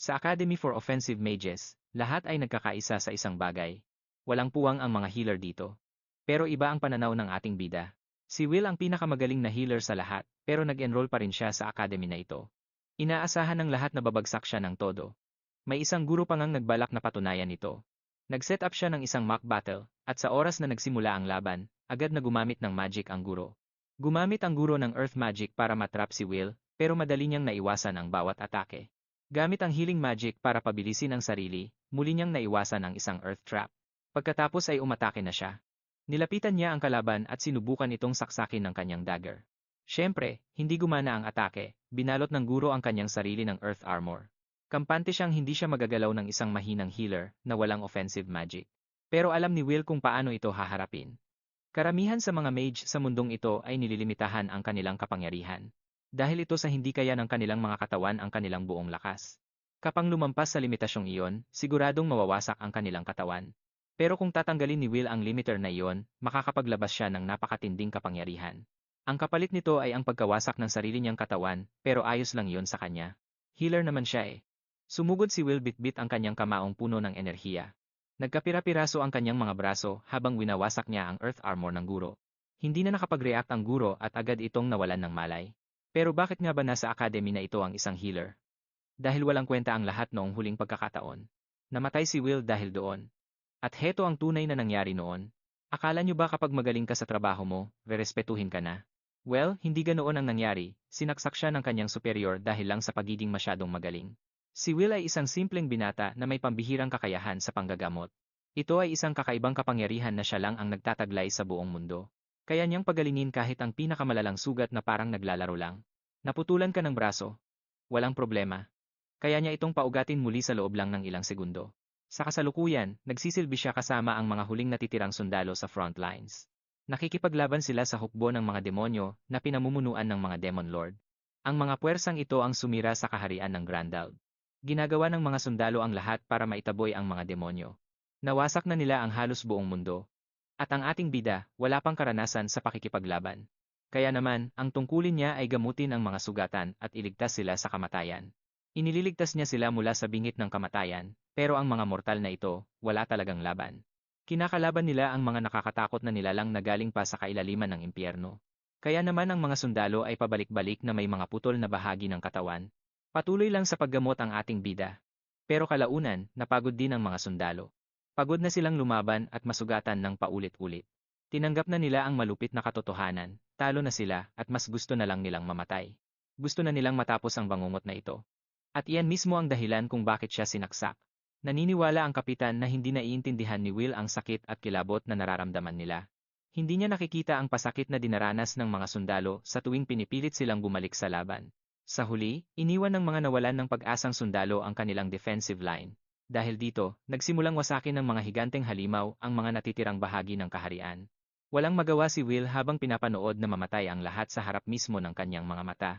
Sa Academy for Offensive Mages, lahat ay nagkakaisa sa isang bagay. Walang puwang ang mga healer dito. Pero iba ang pananaw ng ating bida. Si Will ang pinakamagaling na healer sa lahat, pero nag-enroll pa rin siya sa academy na ito. Inaasahan ng lahat na babagsak siya ng todo. May isang guro pa ngang nagbalak na patunayan ito. Nag-set up siya ng isang mock battle, at sa oras na nagsimula ang laban, agad na gumamit ng magic ang guro. Gumamit ang guro ng earth magic para matrap si Will, pero madali niyang naiwasan ang bawat atake. Gamit ang healing magic para pabilisin ang sarili, muli niyang naiwasan ang isang earth trap. Pagkatapos ay umatake na siya. Nilapitan niya ang kalaban at sinubukan itong saksakin ng kanyang dagger. Siyempre, hindi gumana ang atake, binalot ng guro ang kanyang sarili ng earth armor. Kampante siyang hindi siya magagalaw ng isang mahinang healer na walang offensive magic. Pero alam ni Will kung paano ito haharapin. Karamihan sa mga mage sa mundong ito ay nililimitahan ang kanilang kapangyarihan. Dahil ito sa hindi kaya ng kanilang mga katawan ang kanilang buong lakas. Kapag lumampas sa limitasyong iyon, siguradong mawawasak ang kanilang katawan. Pero kung tatanggalin ni Will ang limiter na iyon, makakapaglabas siya ng napakatinding kapangyarihan. Ang kapalit nito ay ang pagkawasak ng sarili niyang katawan, pero ayos lang iyon sa kanya. Healer naman siya eh. Sumugod si Will bitbit ang kanyang kamaong puno ng enerhiya. Nagkapira-piraso ang kanyang mga braso habang winawasak niya ang earth armor ng guro. Hindi na nakapag-react ang guro at agad itong nawalan ng malay. Pero bakit nga ba nasa academy na ito ang isang healer? Dahil walang kwenta ang lahat noong huling pagkakataon. Namatay si Will dahil doon. At heto ang tunay na nangyari noon. Akala nyo ba kapag magaling ka sa trabaho mo, rerespetuhin ka na? Well, hindi ganoon ang nangyari, sinaksak siya ng kanyang superior dahil lang sa pagiging masyadong magaling. Si Will ay isang simpleng binata na may pambihirang kakayahan sa panggagamot. Ito ay isang kakaibang kapangyarihan na siya lang ang nagtataglay sa buong mundo. Kaya niyang pagalingin kahit ang pinakamalalang sugat na parang naglalaro lang. Naputulan ka ng braso? Walang problema. Kaya niya itong paugatin muli sa loob lang ng ilang segundo. Sa kasalukuyan, nagsisilbi siya kasama ang mga huling natitirang sundalo sa front lines. Nakikipaglaban sila sa hukbo ng mga demonyo na pinamumunuan ng mga Demon Lord. Ang mga puwersang ito ang sumira sa kaharian ng Grandald. Ginagawa ng mga sundalo ang lahat para maitaboy ang mga demonyo. Nawasak na nila ang halos buong mundo. At ang ating bida, wala pang karanasan sa pakikipaglaban. Kaya naman, ang tungkulin niya ay gamutin ang mga sugatan at iligtas sila sa kamatayan. Inililigtas niya sila mula sa bingit ng kamatayan, pero ang mga mortal na ito, wala talagang laban. Kinakalaban nila ang mga nakakatakot na nilalang na galing pa sa kailaliman ng impyerno. Kaya naman ang mga sundalo ay pabalik-balik na may mga putol na bahagi ng katawan. Patuloy lang sa paggamot ang ating bida. Pero kalaunan, napagod din ang mga sundalo. Pagod na silang lumaban at masugatan ng paulit-ulit. Tinanggap na nila ang malupit na katotohanan, talo na sila at mas gusto na lang nilang mamatay. Gusto na nilang matapos ang bangungot na ito. At iyan mismo ang dahilan kung bakit siya sinaksak. Naniniwala ang kapitan na hindi naiintindihan ni Will ang sakit at kilabot na nararamdaman nila. Hindi niya nakikita ang pasakit na dinaranas ng mga sundalo sa tuwing pinipilit silang bumalik sa laban. Sa huli, iniwan ng mga nawalan ng pag-asang sundalo ang kanilang defensive line. Dahil dito, nagsimulang wasakin ng mga higanteng halimaw ang mga natitirang bahagi ng kaharian. Walang magawa si Will habang pinapanood na mamatay ang lahat sa harap mismo ng kanyang mga mata.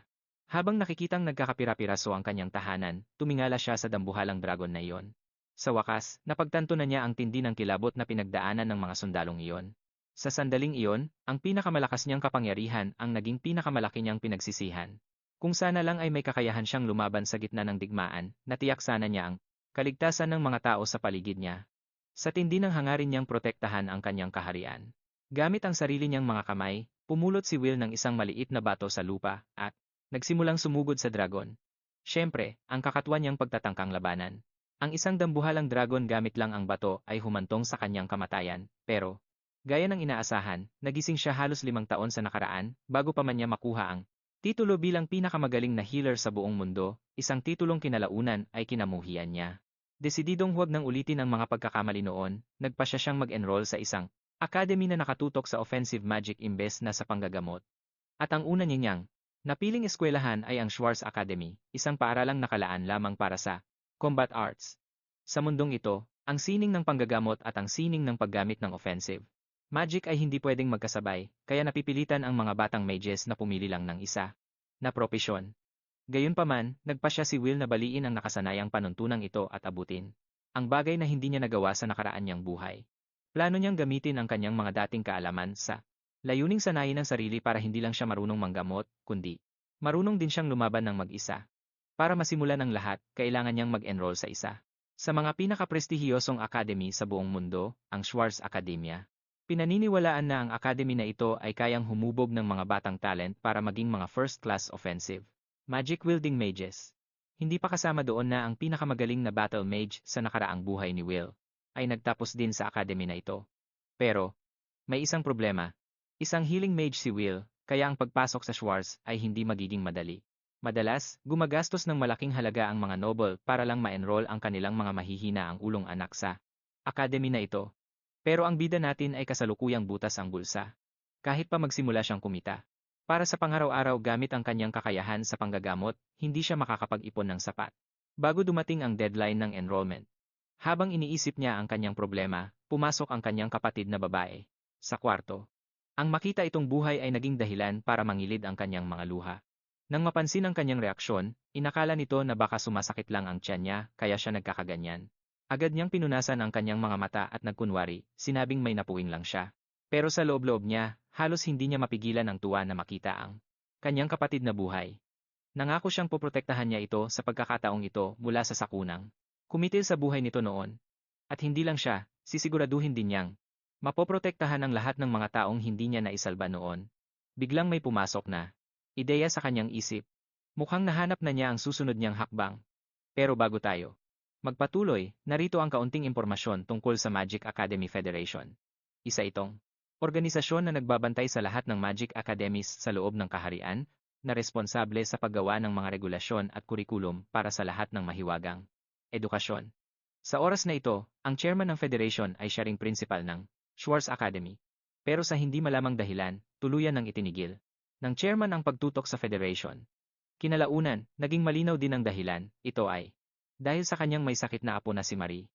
Habang nakikitang nagkakapira-piraso ang kanyang tahanan, tumingala siya sa dambuhalang dragon na iyon. Sa wakas, napagtanto na niya ang tindi ng kilabot na pinagdaanan ng mga sundalong iyon. Sa sandaling iyon, ang pinakamalakas niyang kapangyarihan ang naging pinakamalaki niyang pinagsisihan. Kung sana lang ay may kakayahan siyang lumaban sa gitna ng digmaan, natiyak sana niya ang kaligtasan ng mga tao sa paligid niya. Sa tindi ng hangarin niyang protektahan ang kanyang kaharian. Gamit ang sarili niyang mga kamay, pumulot si Will ng isang maliit na bato sa lupa at nagsimulang sumugod sa dragon. Siyempre, ang kakatwa niyang pagtatangkang labanan. Ang isang dambuhalang dragon gamit lang ang bato ay humantong sa kanyang kamatayan, pero, gaya ng inaasahan, nagising siya halos 5 taon sa nakaraan bago pa man niya makuha ang titulo bilang pinakamagaling na healer sa buong mundo, isang titulong kinalaunan ay kinamuhian niya. Desididong huwag nang ulitin ang mga pagkakamali noon, nagpa siya siyang mag-enroll sa isang academy na nakatutok sa offensive magic imbes na sa panggagamot. At ang una niyang napiling eskwelahan ay ang Schwartz Academy, isang paaralang nakalaan lamang para sa combat arts. Sa mundong ito, ang sining ng panggagamot at ang sining ng paggamit ng offensive magic ay hindi pwedeng magkasabay, kaya napipilitan ang mga batang mages na pumili lang ng isa na propesyon. Gayunpaman, nagpasya si Will na baliin ang nakasanayang panuntunang ito at abutin. Ang bagay na hindi niya nagawa sa nakaraan niyang buhay. Plano niyang gamitin ang kanyang mga dating kaalaman sa layuning sanayin ng sarili para hindi lang siya marunong manggamot, kundi marunong din siyang lumaban ng mag-isa. Para masimulan ang lahat, kailangan niyang mag-enroll sa isa sa mga pinakaprestihiyosong academy sa buong mundo, ang Schwartz Academia. Pinaniniwalaan na ang academy na ito ay kayang humubog ng mga batang talent para maging mga first-class offensive magic-wielding mages. Hindi pa kasama doon na ang pinakamagaling na battle mage sa nakaraang buhay ni Will ay nagtapos din sa academy na ito. Pero, may isang problema. Isang healing mage si Will, kaya ang pagpasok sa Schwartz ay hindi magiging madali. Madalas, gumagastos ng malaking halaga ang mga noble para lang ma-enroll ang kanilang mga mahihina ang ulong anak sa academy na ito. Pero ang bida natin ay kasalukuyang butas ang bulsa. Kahit pa magsimula siyang kumita. Para sa pangaraw-araw gamit ang kanyang kakayahan sa panggagamot, hindi siya makakapag-ipon ng sapat. Bago dumating ang deadline ng enrollment. Habang iniisip niya ang kanyang problema, pumasok ang kanyang kapatid na babae sa kwarto. Ang makita itong buhay ay naging dahilan para mangilid ang kanyang mga luha. Nang mapansin ang kanyang reaksyon, inakala nito na baka sumasakit lang ang tiyan niya kaya siya nagkakaganyan. Agad niyang pinunasan ang kanyang mga mata at nagkunwari, sinabing may napuwing lang siya. Pero sa loob-loob niya, halos hindi niya mapigilan ang tuwa na makita ang kanyang kapatid na buhay. Nangako siyang poprotektahan niya ito sa pagkakataong ito mula sa sakunang kumitil sa buhay nito noon. At hindi lang siya, sisiguraduhin din niyang mapoprotektahan ang lahat ng mga taong hindi niya naisalba noon. Biglang may pumasok na ideya sa kanyang isip. Mukhang nahanap na niya ang susunod niyang hakbang. Pero bago tayo magpatuloy, narito ang kaunting impormasyon tungkol sa Magic Academy Federation. Isa itong organisasyon na nagbabantay sa lahat ng Magic Academies sa loob ng kaharian, na responsable sa paggawa ng mga regulasyon at kurikulum para sa lahat ng mahiwagang edukasyon. Sa oras na ito, ang chairman ng federation ay siya ring principal ng Schwartz Academy. Pero sa hindi malamang dahilan, tuluyan ng itinigil ng chairman ang pagtutok sa federation. Kinalaunan, naging malinaw din ang dahilan, ito ay dahil sa kanyang may sakit na apo na si Marie.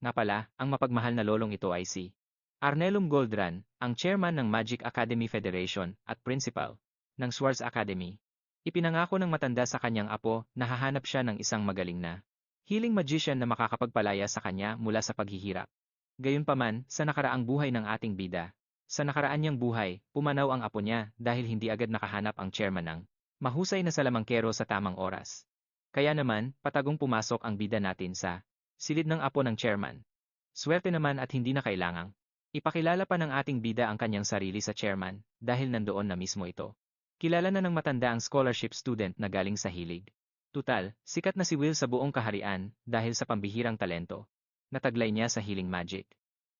Nga pala, ang mapagmahal na lolong ito ay si Arnelum Goldran, ang chairman ng Magic Academy Federation at principal ng Schwartz Academy. Ipinangako ng matanda sa kanyang apo na hahanap siya ng isang magaling na healing magician na makakapagpalaya sa kanya mula sa paghihirap. Gayunpaman, sa nakaraang buhay ng ating bida, sa nakaraan niyang buhay, pumanaw ang apo niya dahil hindi agad nakahanap ang chairman ng mahusay na salamangkero sa tamang oras. Kaya naman, patagong pumasok ang bida natin sa silid ng apo ng chairman. Swerte naman at hindi na kailangang ipakilala pa ng ating bida ang kanyang sarili sa chairman dahil nandoon na mismo ito. Kilala na ng matanda ang scholarship student na galing sa hilig. Tutal, sikat na si Will sa buong kaharian dahil sa pambihirang talento. Nataglay niya sa healing magic.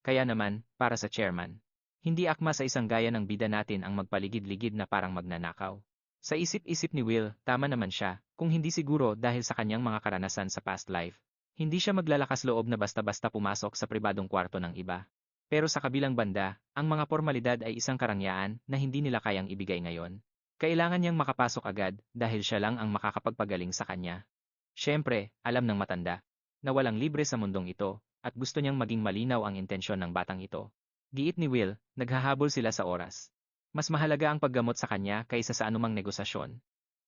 Kaya naman, para sa chairman, hindi akma sa isang gaya ng bida natin ang magpaligid-ligid na parang magnanakaw. Sa isip-isip ni Will, tama naman siya, kung hindi siguro dahil sa kanyang mga karanasan sa past life. Hindi siya maglalakas loob na basta-basta pumasok sa pribadong kwarto ng iba. Pero sa kabilang banda, ang mga formalidad ay isang karangyaan na hindi nila kayang ibigay ngayon. Kailangan niyang makapasok agad dahil siya lang ang makakapagpagaling sa kanya. Siyempre, alam ng matanda na walang libre sa mundong ito at gusto niyang maging malinaw ang intensyon ng batang ito. Giit ni Will, naghahabol sila sa oras. Mas mahalaga ang paggamot sa kanya kaysa sa anumang negosasyon.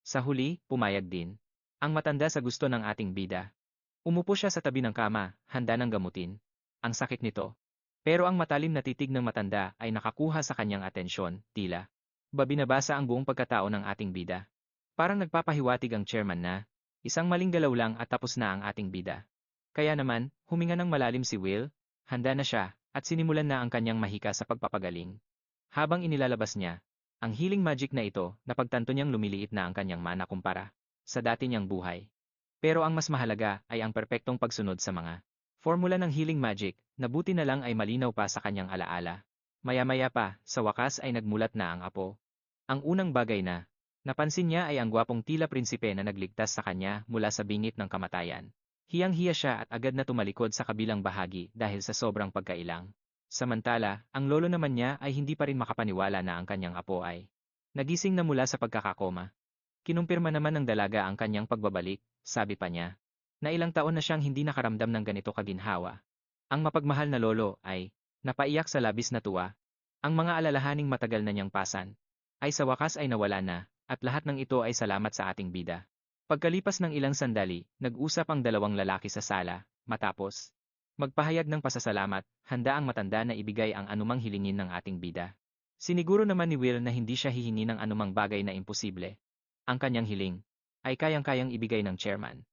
Sa huli, pumayag din ang matanda sa gusto ng ating bida. Umupo siya sa tabi ng kama, handa ng gamutin ang sakit nito. Pero ang matalim na titig ng matanda ay nakakuha sa kanyang atensyon, tila binabasa ang buong pagkatao ng ating bida. Parang nagpapahiwatig ang chairman na isang maling galaw lang at tapos na ang ating bida. Kaya naman, huminga ng malalim si Will, handa na siya, at sinimulan na ang kanyang mahika sa pagpapagaling. Habang inilalabas niya ang healing magic na ito, napagtanto niyang lumiliit na ang kanyang mana kumpara sa dati niyang buhay. Pero ang mas mahalaga ay ang perpektong pagsunod sa mga formula ng healing magic, na buti na lang ay malinaw pa sa kanyang alaala. Maya-maya pa, sa wakas ay nagmulat na ang apo. Ang unang bagay na napansin niya ay ang gwapong tila prinsipe na nagligtas sa kanya mula sa bingit ng kamatayan. Hiyang-hiya siya at agad na tumalikod sa kabilang bahagi dahil sa sobrang pagkailang. Samantala, ang lolo naman niya ay hindi pa rin makapaniwala na ang kanyang apo ay nagising na mula sa pagkakakoma. Kinumpirma naman ng dalaga ang kanyang pagbabalik, sabi pa niya, na ilang taon na siyang hindi nakaramdam ng ganito kaginhawa. Ang mapagmahal na lolo ay napaiyak sa labis na tuwa. Ang mga alalahaning matagal na niyang pasan ay sa wakas ay nawala na, at lahat ng ito ay salamat sa ating bida. Pagkalipas ng ilang sandali, nag-usap ang dalawang lalaki sa sala, matapos magpahayag ng pasasalamat, handa ang matanda na ibigay ang anumang hilingin ng ating bida. Siniguro naman ni Will na hindi siya hihingi ng anumang bagay na imposible. Ang kanyang hiling ay kayang-kayang ibigay ng chairman.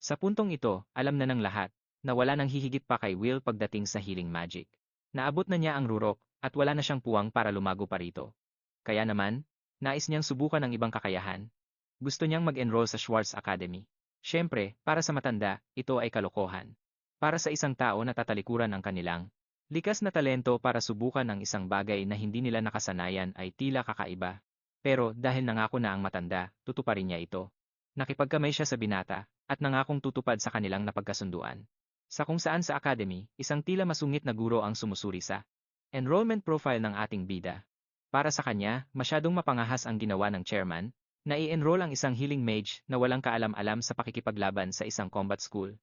Sa puntong ito, alam na ng lahat na wala nang hihigit pa kay Will pagdating sa healing magic. Naabot na niya ang rurok at wala na siyang puwang para lumago pa rito. Kaya naman, nais niyang subukan ang ibang kakayahan. Gusto niyang mag-enroll sa Schwartz Academy. Siyempre, para sa matanda, ito ay kalokohan. Para sa isang tao na tatalikuran ang kanilang likas na talento para subukan ang isang bagay na hindi nila nakasanayan ay tila kakaiba. Pero dahil nangako na ang matanda, tutuparin niya ito. Nakipagkamay siya sa binata at nangakong tutupad sa kanilang napagkasunduan. Sa kung saan sa academy, isang tila masungit na guro ang sumusuri sa enrollment profile ng ating bida. Para sa kanya, masyadong mapangahas ang ginawa ng chairman na i-enroll ang isang healing mage na walang kaalam-alam sa pakikipaglaban sa isang combat school.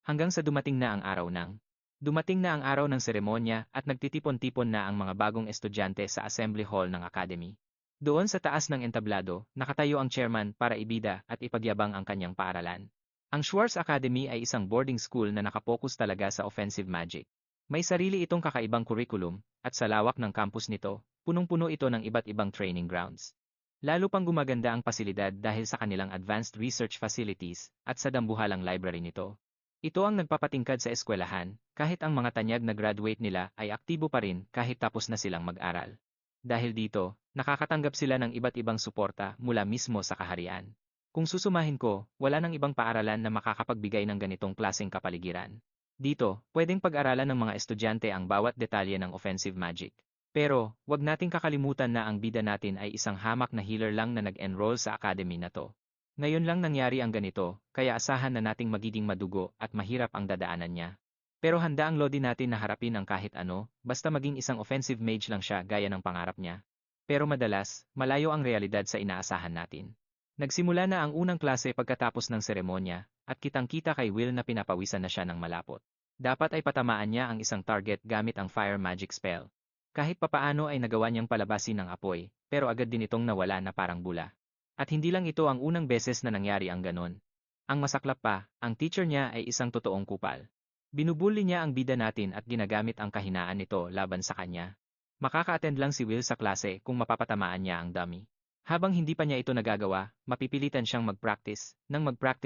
Hanggang sa dumating na ang araw ng seremonya at nagtitipon-tipon na ang mga bagong estudyante sa assembly hall ng academy. Doon sa taas ng entablado, nakatayo ang chairman para ibida at ipagyabang ang kanyang paaralan. Ang Schwartz Academy ay isang boarding school na nakapokus talaga sa offensive magic. May sarili itong kakaibang curriculum, at sa lawak ng campus nito, punong-puno ito ng iba't ibang training grounds. Lalo pang gumaganda ang pasilidad dahil sa kanilang advanced research facilities at sa dambuhalang library nito. Ito ang nagpapatingkad sa eskwelahan, kahit ang mga tanyag na graduate nila ay aktibo pa rin kahit tapos na silang mag-aral. Dahil dito, nakakatanggap sila ng iba't ibang suporta mula mismo sa kaharian. Kung susumahin ko, wala nang ibang paaralan na makakapagbigay ng ganitong klaseng kapaligiran. Dito, pwedeng pag-aralan ng mga estudyante ang bawat detalye ng offensive magic. Pero, wag nating kakalimutan na ang bida natin ay isang hamak na healer lang na nag-enroll sa academy na to. Ngayon lang nangyari ang ganito, kaya asahan na nating magiging madugo at mahirap ang dadaanan niya. Pero handa ang Lodi natin na harapin ang kahit ano, basta maging isang offensive mage lang siya gaya ng pangarap niya. Pero madalas, malayo ang realidad sa inaasahan natin. Nagsimula na ang unang klase pagkatapos ng seremonya, at kitang-kita kay Will na pinapawisan na siya ng malapot. Dapat ay patamaan niya ang isang target gamit ang fire magic spell. Kahit papaano ay nagawa niyang palabasin ng apoy, pero agad din itong nawala na parang bula. At hindi lang ito ang unang beses na nangyari ang ganon. Ang masaklap pa, ang teacher niya ay isang totoong kupal. Binubuli niya ang bida natin at ginagamit ang kahinaan nito laban sa kanya. Makaka-attend lang si Will sa klase kung mapapatamaan niya ang dummy. Habang hindi pa niya ito nagagawa, mapipilitan siyang mag-practice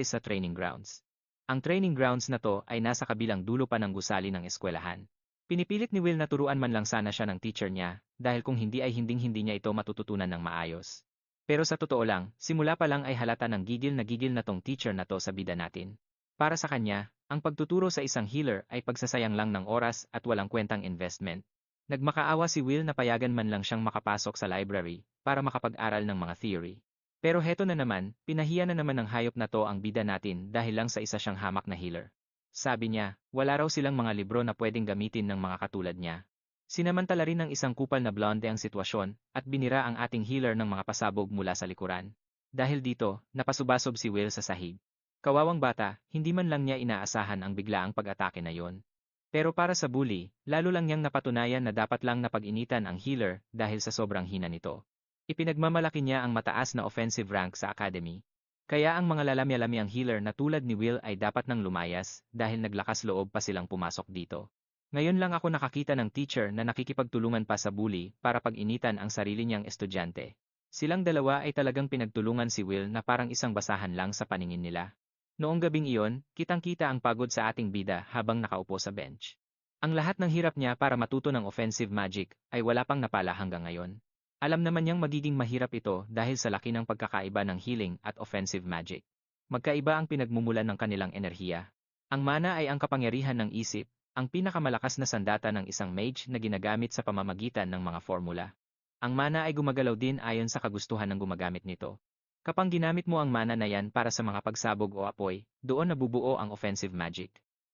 sa training grounds. Ang training grounds na to ay nasa kabilang dulo pa ng gusali ng eskwelahan. Pinipilit ni Will na turuan man lang sana siya ng teacher niya, dahil kung hindi ay hinding-hindi niya ito matututunan ng maayos. Pero sa totoo lang, simula pa lang ay halata ng gigil na tong teacher na to sa bida natin. Para sa kanya, ang pagtuturo sa isang healer ay pagsasayang lang ng oras at walang kwentang investment. Nagmakaawa si Will na payagan man lang siyang makapasok sa library para makapag-aral ng mga theory. Pero heto na naman, pinahiya na naman ng hayop na to ang bida natin dahil lang sa isa siyang hamak na healer. Sabi niya, wala raw silang mga libro na pwedeng gamitin ng mga katulad niya. Sinamantala rin ng isang kupal na blonde ang sitwasyon at binira ang ating healer ng mga pasabog mula sa likuran. Dahil dito, napasubasob si Will sa sahig. Kawawang bata, hindi man lang niya inaasahan ang biglaang pag-atake na yon. Pero para sa bully, lalo lang niyang napatunayan na dapat lang napag-initan ang healer dahil sa sobrang hina nito. Ipinagmamalaki niya ang mataas na offensive rank sa academy. Kaya ang mga lalamya-lami ang healer na tulad ni Will ay dapat nang lumayas dahil naglakas loob pa silang pumasok dito. Ngayon lang ako nakakita ng teacher na nakikipagtulungan pa sa bully para pag-initan ang sarili niyang estudyante. Silang dalawa ay talagang pinagtulungan si Will na parang isang basahan lang sa paningin nila. Noong gabing iyon, kitang-kita ang pagod sa ating bida habang nakaupo sa bench. Ang lahat ng hirap niya para matuto ng offensive magic ay wala pang napala hanggang ngayon. Alam naman niyang magiging mahirap ito dahil sa laki ng pagkakaiba ng healing at offensive magic. Magkaiba ang pinagmumulan ng kanilang enerhiya. Ang mana ay ang kapangyarihan ng isip, ang pinakamalakas na sandata ng isang mage na ginagamit sa pamamagitan ng mga formula. Ang mana ay gumagalaw din ayon sa kagustuhan ng gumagamit nito. Kapag ginamit mo ang mana na yan para sa mga pagsabog o apoy, doon nabubuo ang offensive magic.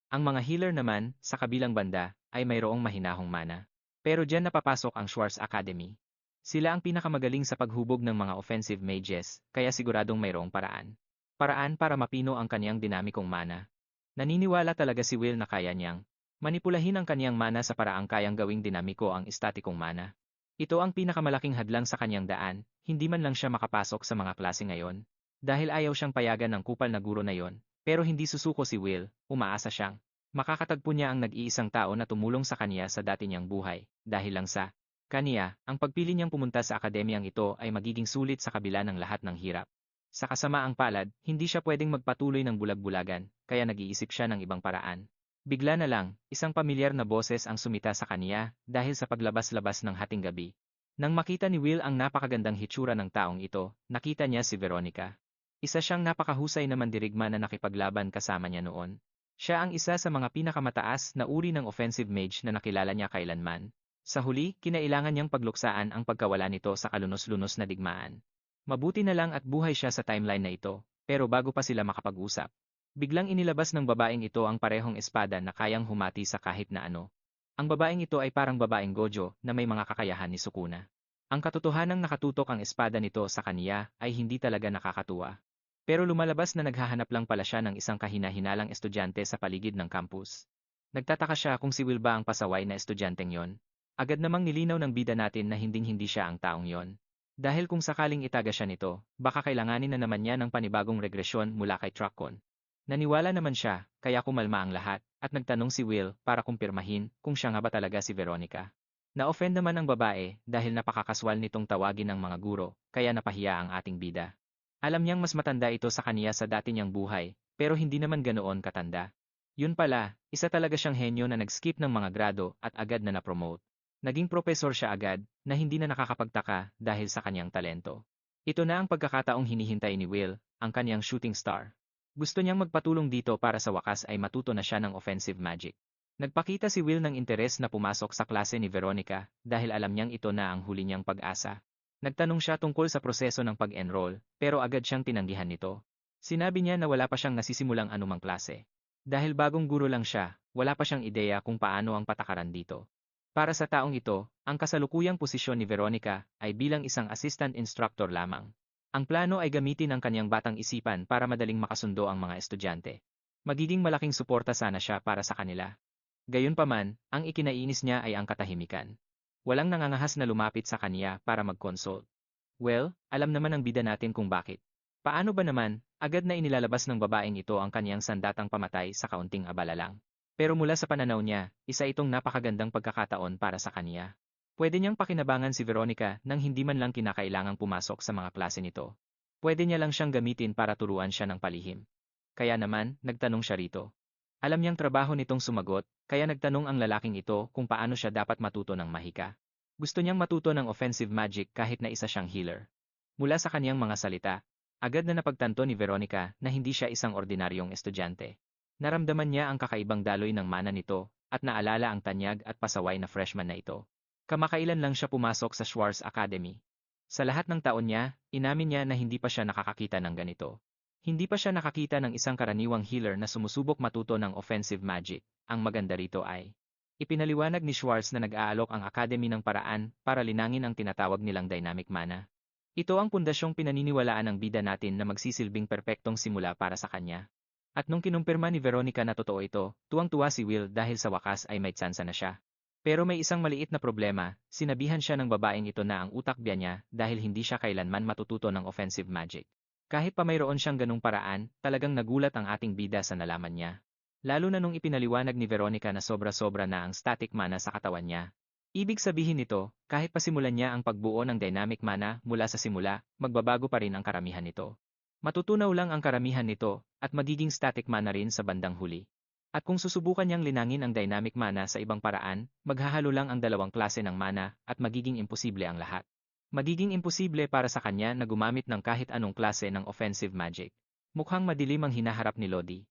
Ang mga healer naman, sa kabilang banda, ay mayroong mahinahong mana. Pero diyan napapasok ang Schwartz Academy. Sila ang pinakamagaling sa paghubog ng mga offensive mages, kaya siguradong mayroong paraan. Paraan para mapino ang kaniyang dinamikong mana. Naniniwala talaga si Will na kaya niyang manipulahin ang kaniyang mana sa paraang kayang gawing dinamiko ang estatikong mana. Ito ang pinakamalaking hadlang sa kaniyang daan, hindi man lang siya makapasok sa mga klase ngayon. Dahil ayaw siyang payagan ng kupal na guro na yon, pero hindi susuko si Will, umaasa siyang makakatagpo niya ang nag-iisang tao na tumulong sa kaniya sa dati niyang buhay, dahil lang sa kaniya, ang pagpili niyang pumunta sa akademiyang ito ay magiging sulit sa kabila ng lahat ng hirap. Sa kasamaang palad, hindi siya pwedeng magpatuloy ng bulag-bulagan, kaya nag-iisip siya ng ibang paraan. Bigla na lang, isang pamilyar na boses ang sumita sa kaniya dahil sa paglabas-labas ng hating gabi. Nang makita ni Will ang napakagandang hitsura ng taong ito, nakita niya si Veronica. Isa siyang napakahusay na mandirigma na nakipaglaban kasama niya noon. Siya ang isa sa mga pinakamataas na uri ng offensive mage na nakilala niya kailanman. Sa huli, kinailangan niyang pagluksaan ang pagkawala nito sa kalunos-lunos na digmaan. Mabuti na lang at buhay siya sa timeline na ito, pero bago pa sila makapag-usap, biglang inilabas ng babaeng ito ang parehong espada na kayang humati sa kahit na ano. Ang babaeng ito ay parang babaeng Gojo na may mga kakayahan ni Sukuna. Ang katotohanang nakatutok ang espada nito sa kaniya ay hindi talaga nakakatuwa. Pero lumalabas na naghahanap lang pala siya ng isang kahina-hinalang estudyante sa paligid ng campus. Nagtataka siya kung si Will ba ang pasaway na estudyanteng yon. Agad namang nilinaw ng bida natin na hinding-hindi siya ang taong yon. Dahil kung sakaling itaga siya nito, baka kailanganin na naman niya ng panibagong regresyon mula kay Truckon. Naniwala naman siya, kaya kumalma ang lahat, at nagtanong si Will para kumpirmahin kung siya nga ba talaga si Veronica. Na-offend naman ang babae dahil napakakaswal nitong tawagin ng mga guro, kaya napahiya ang ating bida. Alam niyang mas matanda ito sa kaniya sa dati niyang buhay, pero hindi naman ganoon katanda. Yun pala, isa talaga siyang henyo na nag-skip ng mga grado at agad na na-promote. Naging propesor siya agad, na hindi na nakakapagtaka dahil sa kanyang talento. Ito na ang pagkakataong hinihintay ni Will, ang kanyang shooting star. Gusto niyang magpatulong dito para sa wakas ay matuto na siya ng offensive magic. Nagpakita si Will ng interes na pumasok sa klase ni Veronica dahil alam niyang ito na ang huli niyang pag-asa. Nagtanong siya tungkol sa proseso ng pag-enroll, pero agad siyang tinanggihan nito. Sinabi niya na wala pa siyang nasisimulang anumang klase. Dahil bagong guro lang siya, wala pa siyang ideya kung paano ang patakaran dito. Para sa taong ito, ang kasalukuyang posisyon ni Veronica ay bilang isang assistant instructor lamang. Ang plano ay gamitin ang kanyang batang isipan para madaling makasundo ang mga estudyante. Magiging malaking suporta sana siya para sa kanila. Gayunpaman, ang ikinainis niya ay ang katahimikan. Walang nangangahas na lumapit sa kaniya para mag-consult. Well, alam naman ang bida natin kung bakit. Paano ba naman, agad na inilalabas ng babaeng ito ang kaniyang sandatang pamatay sa kaunting abala lang. Pero mula sa pananaw niya, isa itong napakagandang pagkakataon para sa kaniya. Pwede niyang pakinabangan si Veronica nang hindi man lang kinakailangang pumasok sa mga klase nito. Pwede niya lang siyang gamitin para turuan siya ng palihim. Kaya naman, nagtanong siya rito. Alam niyang trabaho nitong sumagot, kaya nagtanong ang lalaking ito kung paano siya dapat matuto ng mahika. Gusto niyang matuto ng offensive magic kahit na isa siyang healer. Mula sa kaniyang mga salita, agad na napagtanto ni Veronica na hindi siya isang ordinaryong estudyante. Naramdaman niya ang kakaibang daloy ng mana nito, at naalala ang tanyag at pasaway na freshman na ito. Kamakailan lang siya pumasok sa Schwartz Academy. Sa lahat ng taon niya, inamin niya na hindi pa siya nakakakita ng ganito. Hindi pa siya nakakita ng isang karaniwang healer na sumusubok matuto ng offensive magic. Ang maganda rito ay, ipinaliwanag ni Schwartz na nag-aalok ang Academy ng paraan para linangin ang tinatawag nilang dynamic mana. Ito ang pundasyong pinaniniwalaan ng bida natin na magsisilbing perpektong simula para sa kanya. At nung kinumpirma ni Veronica na totoo ito, tuwang-tuwa si Will dahil sa wakas ay may tsansa na siya. Pero may isang maliit na problema, sinabihan siya ng babaeng ito na ang utak biya niya dahil hindi siya kailanman matututo ng offensive magic. Kahit pa mayroon siyang ganung paraan, talagang nagulat ang ating bida sa nalaman niya. Lalo na nung ipinaliwanag ni Veronica na sobra-sobra na ang static mana sa katawan niya. Ibig sabihin nito, kahit pasimulan niya ang pagbuo ng dynamic mana mula sa simula, magbabago pa rin ang karamihan nito. Matutunaw lang ang karamihan nito, at magiging static mana rin sa bandang huli. At kung susubukan niyang linangin ang dynamic mana sa ibang paraan, maghahalo lang ang dalawang klase ng mana at magiging imposible ang lahat. Magiging imposible para sa kanya na gumamit ng kahit anong klase ng offensive magic. Mukhang madilim ang hinaharap ni Lodi.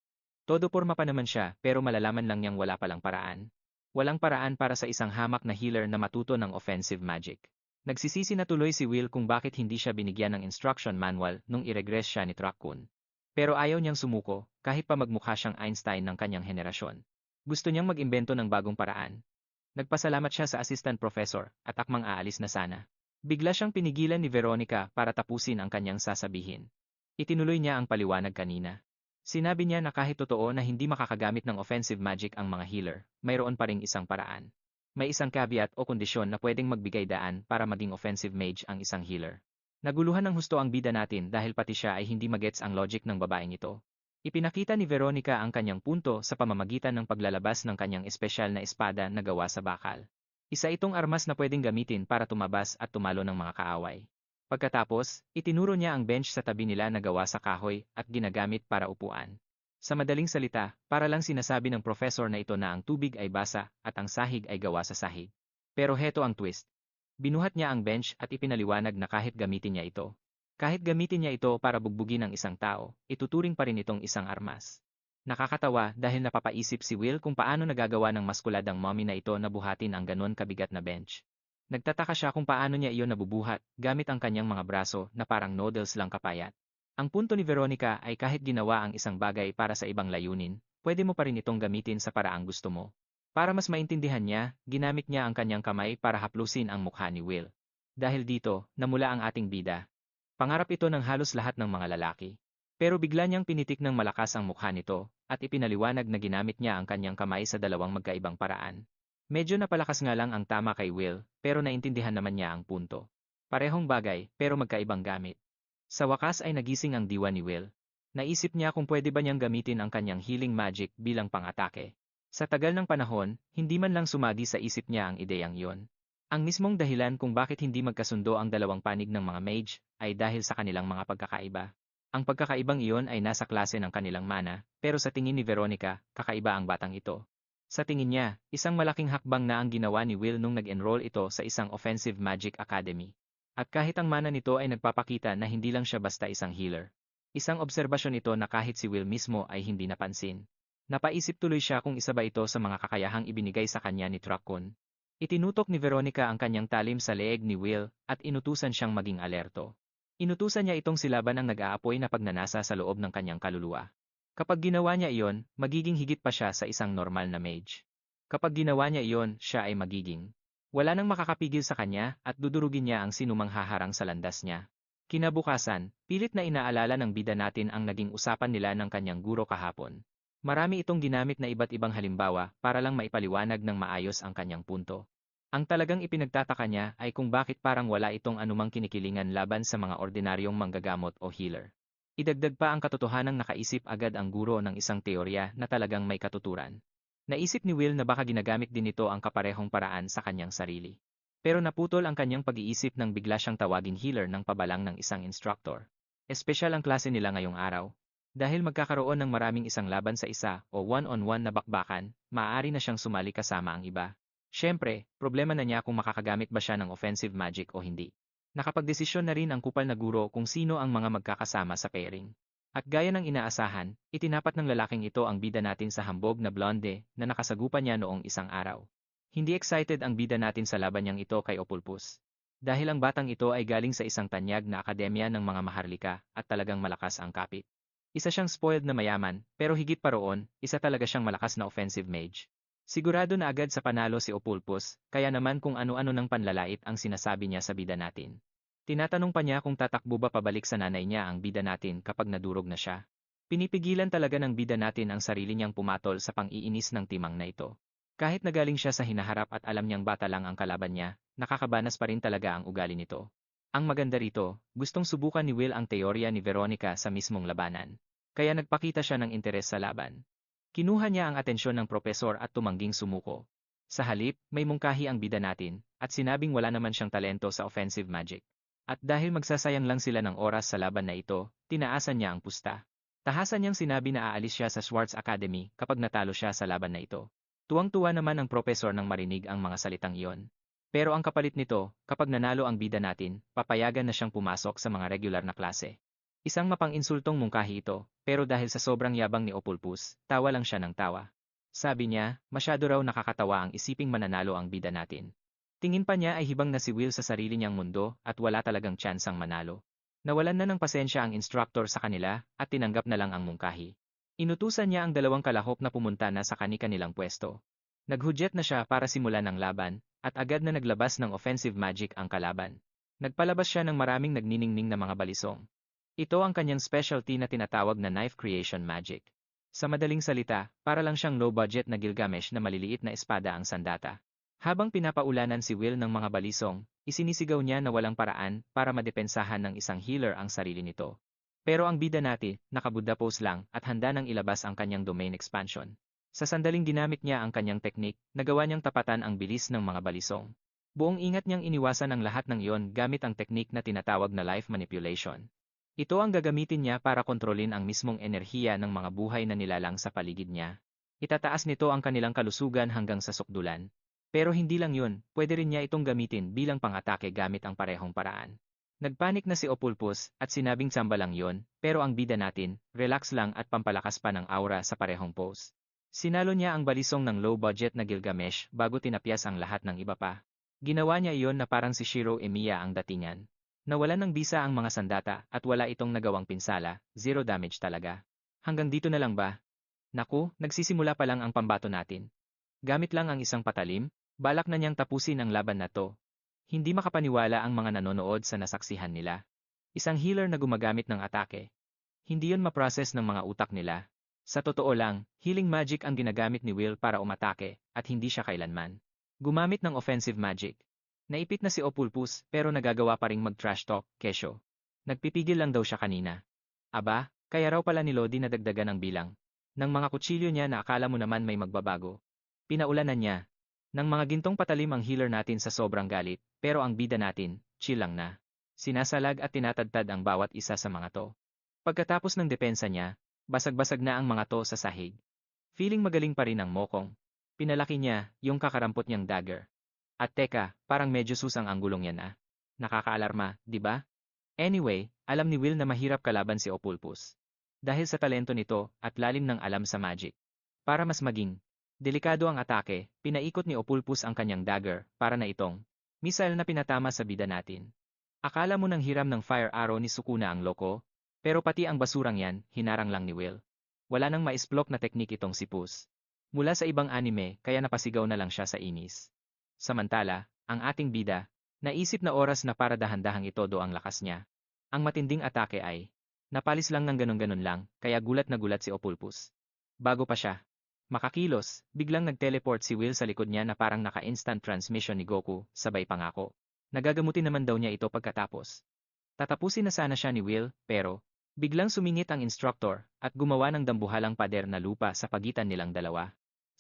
Todo porma pa naman siya pero malalaman lang niyang wala palang paraan. Walang paraan para sa isang hamak na healer na matuto ng offensive magic. Nagsisisi na tuloy si Will kung bakit hindi siya binigyan ng instruction manual nung i-regress siya ni Truckun. Pero ayaw niyang sumuko, kahit pa magmukha siyang Einstein ng kanyang henerasyon. Gusto niyang mag-imbento ng bagong paraan. Nagpasalamat siya sa assistant professor, at akmang aalis na sana. Bigla siyang pinigilan ni Veronica para tapusin ang kanyang sasabihin. Itinuloy niya ang paliwanag kanina. Sinabi niya na kahit totoo na hindi makakagamit ng offensive magic ang mga healer, mayroon pa ring isang paraan. May isang caveat o kondisyon na pwedeng magbigay daan para maging offensive mage ang isang healer. Naguluhan ng husto ang bida natin dahil pati siya ay hindi magets ang logic ng babaeng ito. Ipinakita ni Veronica ang kanyang punto sa pamamagitan ng paglalabas ng kanyang espesyal na espada na gawa sa bakal. Isa itong armas na pwedeng gamitin para tumabas at tumalo ng mga kaaway. Pagkatapos, itinuro niya ang bench sa tabi nila na gawa sa kahoy at ginagamit para upuan. Sa madaling salita, para lang sinasabi ng professor na ito na ang tubig ay basa at ang sahig ay gawa sa sahig. Pero heto ang twist. Binuhat niya ang bench at ipinaliwanag na kahit gamitin niya ito. Kahit gamitin niya ito para bugbugin ang isang tao, ituturing pa rin itong isang armas. Nakakatawa dahil napapaisip si Will kung paano nagagawa ng maskuladang mommy na ito na buhatin ang ganon kabigat na bench. Nagtataka siya kung paano niya iyon nabubuhat gamit ang kanyang mga braso na parang noodles lang kapayat. Ang punto ni Veronica ay kahit ginawa ang isang bagay para sa ibang layunin, pwede mo pa rin itong gamitin sa paraang gusto mo. Para mas maintindihan niya, ginamit niya ang kanyang kamay para haplusin ang mukha ni Will. Dahil dito, namula ang ating bida. Pangarap ito ng halos lahat ng mga lalaki. Pero bigla niyang pinitik ng malakas ang mukha nito, at ipinaliwanag na ginamit niya ang kanyang kamay sa dalawang magkaibang paraan. Medyo napalakas nga lang ang tama kay Will, pero naintindihan naman niya ang punto. Parehong bagay, pero magkaibang gamit. Sa wakas ay nagising ang diwa ni Will. Naisip niya kung pwede ba niyang gamitin ang kanyang healing magic bilang pang-atake. Sa tagal ng panahon, hindi man lang sumagi sa isip niya ang ideyang iyon. Ang mismong dahilan kung bakit hindi magkasundo ang dalawang panig ng mga mage ay dahil sa kanilang mga pagkakaiba. Ang pagkakaibang iyon ay nasa klase ng kanilang mana, pero sa tingin ni Veronica, kakaiba ang batang ito. Sa tingin niya, isang malaking hakbang na ang ginawa ni Will nung nag-enroll ito sa isang offensive magic academy. At kahit ang mana nito ay nagpapakita na hindi lang siya basta isang healer. Isang obserbasyon ito na kahit si Will mismo ay hindi napansin. Napaisip tuloy siya kung isa ba ito sa mga kakayahang ibinigay sa kanya ni Truckon. Itinutok ni Veronica ang kanyang talim sa leeg ni Will at inutusan siyang maging alerto. Inutusan niya itong silaban ang nag-aapoy na pagnanasa sa loob ng kanyang kaluluwa. Kapag ginawa niya iyon, magiging higit pa siya sa isang normal na mage. Kapag ginawa niya iyon, siya ay magiging. Wala nang makakapigil sa kanya at dudurugin niya ang sinumang haharang sa landas niya. Kinabukasan, pilit na inaalala ng bida natin ang naging usapan nila ng kanyang guro kahapon. Marami itong ginamit na iba't ibang halimbawa para lang maipaliwanag ng maayos ang kanyang punto. Ang talagang ipinagtataka niya ay kung bakit parang wala itong anumang kinikilingan laban sa mga ordinaryong manggagamot o healer. Idagdag pa ang katotohanang nakaisip agad ang guro ng isang teorya na talagang may katuturan. Naisip ni Will na baka ginagamit din ito ang kaparehong paraan sa kanyang sarili. Pero naputol ang kanyang pag-iisip nang bigla siyang tawaging healer ng pabalang ng isang instructor. Espesyal ang klase nila ngayong araw. Dahil magkakaroon ng maraming isang laban sa isa o one-on-one na bakbakan, maaari na siyang sumali kasama ang iba. Siyempre, problema na niya kung makakagamit ba siya ng offensive magic o hindi. Nakapagdesisyon na rin ang kupal na guro kung sino ang mga magkakasama sa pairing. At gaya ng inaasahan, itinapat ng lalaking ito ang bida natin sa hambog na blonde na nakasagupan niya noong isang araw. Hindi excited ang bida natin sa laban niyang ito kay Opulpus. Dahil ang batang ito ay galing sa isang tanyag na akademya ng mga maharlika at talagang malakas ang kapit. Isa siyang spoiled na mayaman, pero higit pa roon, isa talaga siyang malakas na offensive mage. Sigurado na agad sa panalo si Opulpus, kaya naman kung ano-ano ng panlalait ang sinasabi niya sa bida natin. Tinatanong pa niya kung tatakbo ba pabalik sa nanay niya ang bida natin kapag nadurog na siya. Pinipigilan talaga ng bida natin ang sarili niyang pumatol sa pang-iinis ng timang na ito. Kahit nagaling siya sa hinaharap at alam niyang bata lang ang kalaban niya, nakakabanas pa rin talaga ang ugali nito. Ang maganda rito, gustong subukan ni Will ang teorya ni Veronica sa mismong labanan. Kaya nagpakita siya ng interes sa laban. Kinuha niya ang atensyon ng propesor at tumangging sumuko. Sa halip, may mungkahi ang bida natin, at sinabing wala naman siyang talento sa offensive magic. At dahil magsasayang lang sila ng oras sa laban na ito, tinaasan niya ang pusta. Tahasan niyang sinabi na aalis siya sa Schwartz Academy kapag natalo siya sa laban na ito. Tuwang-tuwa naman ang propesor nang marinig ang mga salitang iyon. Pero ang kapalit nito, kapag nanalo ang bida natin, papayagan na siyang pumasok sa mga regular na klase. Isang mapang-insultong mungkahi ito, pero dahil sa sobrang yabang ni Opulpus, tawa lang siya ng tawa. Sabi niya, masyado raw nakakatawa ang isiping mananalo ang bida natin. Tingin pa niya ay hibang na si Will sa sarili niyang mundo at wala talagang tsansang manalo. Nawalan na ng pasensya ang instructor sa kanila at tinanggap na lang ang mungkahi. Inutusan niya ang dalawang kalahok na pumunta na sa kani-kanilang pwesto. Naghudyat na siya para simulan ang laban, at agad na naglabas ng offensive magic ang kalaban. Nagpalabas siya ng maraming nagniningning na mga balisong. Ito ang kanyang specialty na tinatawag na knife creation magic. Sa madaling salita, para lang siyang low-budget na Gilgamesh na maliliit na espada ang sandata. Habang pinapaulanan si Will ng mga balisong, isinisigaw niya na walang paraan para madepensahan ng isang healer ang sarili nito. Pero ang bida natin, nakabuddha pose lang at handa nang ilabas ang kanyang domain expansion. Sa sandaling ginamit niya ang kanyang teknik, nagawa niyang tapatan ang bilis ng mga balisong. Buong ingat niyang iniwasan ang lahat ng iyon gamit ang teknik na tinatawag na life manipulation. Ito ang gagamitin niya para kontrolin ang mismong enerhiya ng mga buhay na nilalang sa paligid niya. Itataas nito ang kanilang kalusugan hanggang sa sukdulan. Pero hindi lang yun, pwede rin niya itong gamitin bilang pang-atake gamit ang parehong paraan. Nagpanik na si Opulpus at sinabing tsamba lang yon, pero ang bida natin, relax lang at pampalakas pa ng aura sa parehong pose. Sinalo niya ang balisong ng low-budget na Gilgamesh bago tinapyas ang lahat ng iba pa. Ginawa niya iyon na parang si Shiro Emiya ang datingan. Nawalan ng bisa ang mga sandata at wala itong nagawang pinsala, zero damage talaga. Hanggang dito na lang ba? Naku, nagsisimula pa lang ang pambato natin. Gamit lang ang isang patalim, balak na niyang tapusin ang laban na to. Hindi makapaniwala ang mga nanonood sa nasaksihan nila. Isang healer na gumagamit ng atake. Hindi yon ma-process ng mga utak nila. Sa totoo lang, healing magic ang ginagamit ni Will para umatake, at hindi siya kailanman gumamit ng offensive magic. Naipit na si Opulpus pero nagagawa pa ring mag-trash talk, kesyo. Nagpipigil lang daw siya kanina. Aba, kaya raw pala ni Lodi na dagdagan ang bilang. Ng mga kutsilyo niya na akala mo naman may magbabago. Pinaulanan niya. Ng mga gintong patalim ang healer natin sa sobrang galit, pero ang bida natin, chill lang na. Sinasalag at tinatadtad ang bawat isa sa mga to. Pagkatapos ng depensa niya, basag-basag na ang mga to sa sahig. Feeling magaling pa rin ang Mokong. Pinalaki niya yung kakarampot niyang dagger. At teka, parang medyo susang ang gulong yan ah. Nakakaalarma, di ba? Anyway, alam ni Will na mahirap kalaban si Opulpus. Dahil sa talento nito at lalim ng alam sa magic. Para mas maging delikado ang atake, pinaikot ni Opulpus ang kanyang dagger para na itong missile na pinatama sa bida natin. Akala mo nang hiram ng fire arrow ni Sukuna ang loko, pero pati ang basurang yan, hinarang lang ni Will. Wala nang maisplok na teknik itong si Puss. Mula sa ibang anime, kaya napasigaw na lang siya sa inis. Samantala, ang ating bida, naisip na oras na para dahan-dahang itodo ang lakas niya. Ang matinding atake ay, napalis lang ng ganon-ganon lang, kaya gulat na gulat si Opulpus. Bago pa siya makakilos, biglang nag-teleport si Will sa likod niya na parang naka-instant transmission ni Goku, sabay pangako. Nagagamutin naman daw niya ito pagkatapos. Tatapusin na sana siya ni Will, pero biglang sumingit ang instructor at gumawa ng dambuhalang pader na lupa sa pagitan nilang dalawa.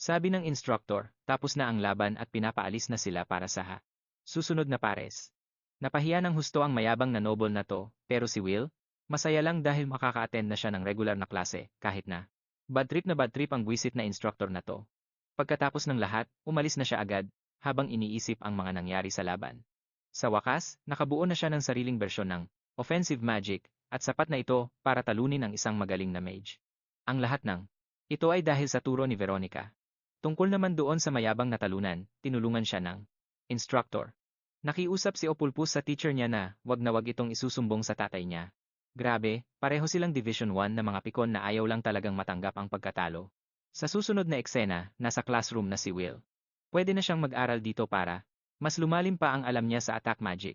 Sabi ng instructor, tapos na ang laban at pinapaalis na sila para sa susunod na pares. Napahiya ng husto ang mayabang na noble na to, pero si Will, masaya lang dahil makaka-attend na siya ng regular na klase, kahit na bad trip ang buwisit na instructor na to. Pagkatapos ng lahat, umalis na siya agad, habang iniisip ang mga nangyari sa laban. Sa wakas, nakabuo na siya ng sariling bersyon ng offensive magic, at sapat na ito para talunin ang isang magaling na mage. Ang lahat ng ito ay dahil sa turo ni Veronica. Tungkol naman doon sa mayabang na talunan, tinulungan siya ng instructor. Nakiusap si Opulpus sa teacher niya na wag itong isusumbong sa tatay niya. Grabe, pareho silang Division 1 na mga pikon na ayaw lang talagang matanggap ang pagkatalo. Sa susunod na eksena, nasa classroom na si Will. Pwede na siyang mag-aral dito para mas lumalim pa ang alam niya sa attack magic.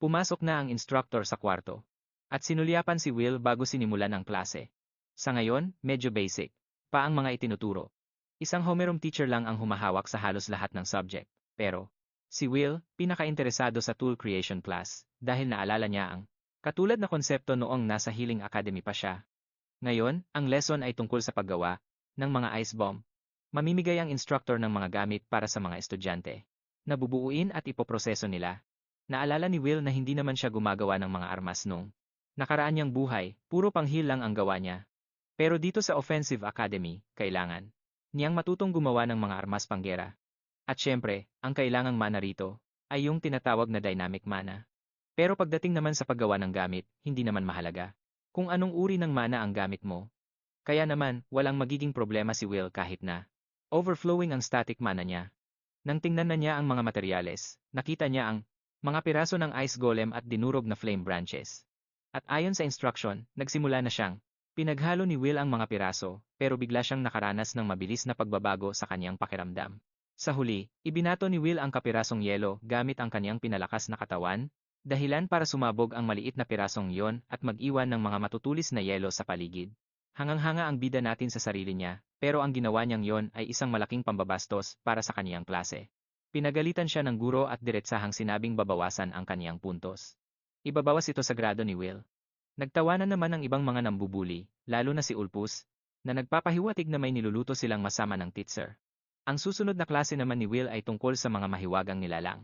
Pumasok na ang instructor sa kwarto. At sinulyapan si Will bago sinimulan ang klase. Sa ngayon, medyo basic pa ang mga itinuturo. Isang homeroom teacher lang ang humahawak sa halos lahat ng subject. Pero, si Will, pinaka-interesado sa tool creation class dahil naalala niya ang katulad na konsepto noong nasa Healing Academy pa siya. Ngayon, ang lesson ay tungkol sa paggawa ng mga ice bomb. Mamimigay ang instructor ng mga gamit para sa mga estudyante. Nabubuuin at ipoproseso nila. Naalala ni Will na hindi naman siya gumagawa ng mga armas nung nakaraan niyang buhay, puro pang-heal lang ang gawa niya. Pero dito sa Offensive Academy, kailangan niyang matutong gumawa ng mga armas panggera. At syempre, ang kailangang mana rito ay yung tinatawag na dynamic mana. Pero pagdating naman sa paggawa ng gamit, hindi naman mahalaga kung anong uri ng mana ang gamit mo. Kaya naman, walang magiging problema si Will kahit na overflowing ang static mana niya. Nang tingnan na niya ang mga materyales, nakita niya ang mga piraso ng ice golem at dinurog na flame branches. At ayon sa instruction, nagsimula na siyang pinaghalo ni Will ang mga piraso, pero bigla siyang nakaranas ng mabilis na pagbabago sa kanyang pakiramdam. Sa huli, ibinato ni Will ang kapirasong yelo gamit ang kanyang pinalakas na katawan, dahilan para sumabog ang maliit na pirasong yon at mag-iwan ng mga matutulis na yelo sa paligid. Hangang-hanga ang bida natin sa sarili niya, pero ang ginawa niyang yon ay isang malaking pambabastos para sa kaniyang klase. Pinagalitan siya ng guro at diretsahang sinabing babawasan ang kaniyang puntos. Ibabawas ito sa grado ni Will. Nagtawanan naman ang ibang mga nambubuli, lalo na si Ulpus, na nagpapahiwatig na may niluluto silang masama ng teacher. Ang susunod na klase naman ni Will ay tungkol sa mga mahiwagang nilalang.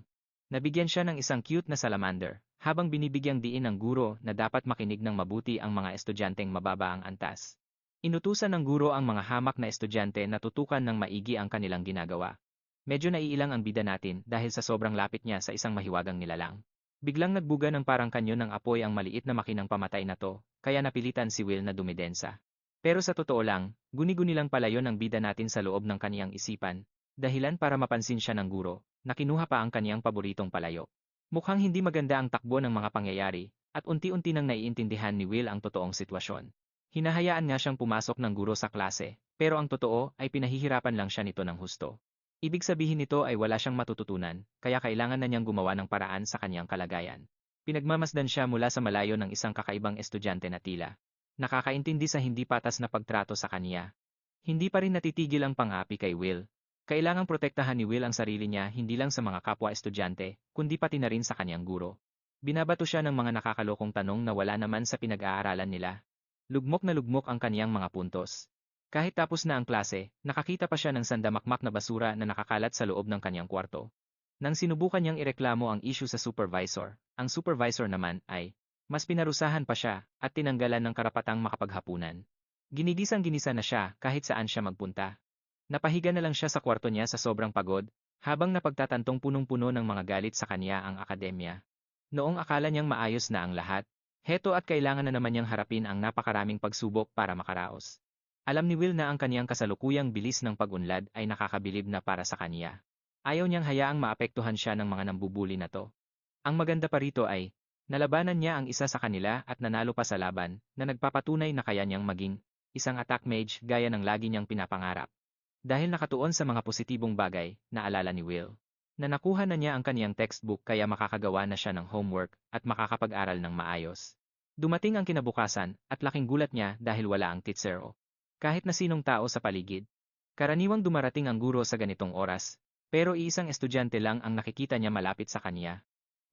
Nabigyan siya ng isang cute na salamander, habang binibigyang diin ng guro na dapat makinig ng mabuti ang mga estudyanteng mababa ang antas. Inutusan ng guro ang mga hamak na estudyante na tutukan ng maigi ang kanilang ginagawa. Medyo naiilang ang bida natin dahil sa sobrang lapit niya sa isang mahiwagang nilalang. Biglang nagbuga ng parang kanyon ng apoy ang maliit na makinang pamatay na to, kaya napilitan si Will na dumidensa. Pero sa totoo lang, guni-guni lang pala yon ang bida natin sa loob ng kaniyang isipan, dahilan para mapansin siya ng guro, na kinuha pa ang kaniyang paboritong palayo. Mukhang hindi maganda ang takbo ng mga pangyayari, at unti-unti nang naiintindihan ni Will ang totoong sitwasyon. Hinahayaan nga siyang pumasok ng guro sa klase, pero ang totoo ay pinahihirapan lang siya nito ng husto. Ibig sabihin nito ay wala siyang matututunan, kaya kailangan na niyang gumawa ng paraan sa kanyang kalagayan. Pinagmamasdan siya mula sa malayo ng isang kakaibang estudyante na tila nakakaintindi sa hindi patas na pagtrato sa kaniya. Hindi pa rin natitigil ang pang-api kay Will. Kailangang protektahan ni Will ang sarili niya hindi lang sa mga kapwa estudyante, kundi pati na rin sa kanyang guro. Binabato siya ng mga nakakalokong tanong na wala naman sa pinag-aaralan nila. Lugmok na lugmok ang kaniyang mga puntos. Kahit tapos na ang klase, nakakita pa siya ng sandamakmak na basura na nakakalat sa loob ng kanyang kwarto. Nang sinubukan niyang ireklamo ang issue sa supervisor, ang supervisor naman ay mas pinarusahan pa siya at tinanggalan ng karapatang makapaghapunan. Ginigisang-ginisa na siya kahit saan siya magpunta. Napahiga na lang siya sa kwarto niya sa sobrang pagod, habang napagtatantong punong-puno ng mga galit sa kanya ang akademya. Noong akala niyang maayos na ang lahat, heto at kailangan na naman niyang harapin ang napakaraming pagsubok para makaraos. Alam ni Will na ang kaniyang kasalukuyang bilis ng pag-unlad ay nakakabilib na para sa kaniya. Ayaw niyang hayaang maapektuhan siya ng mga nambubuli na to. Ang maganda pa rito ay, nalabanan niya ang isa sa kanila at nanalo pa sa laban, na nagpapatunay na kaya niyang maging isang attack mage gaya ng lagi niyang pinapangarap. Dahil nakatuon sa mga positibong bagay, naalala ni Will, na nakuha na niya ang kaniyang textbook kaya makakagawa na siya ng homework at makakapag-aral ng maayos. Dumating ang kinabukasan at laking gulat niya dahil wala ang titsero. Kahit na sinong tao sa paligid. Karaniwang dumarating ang guro sa ganitong oras, pero iisang estudyante lang ang nakikita niya malapit sa kaniya.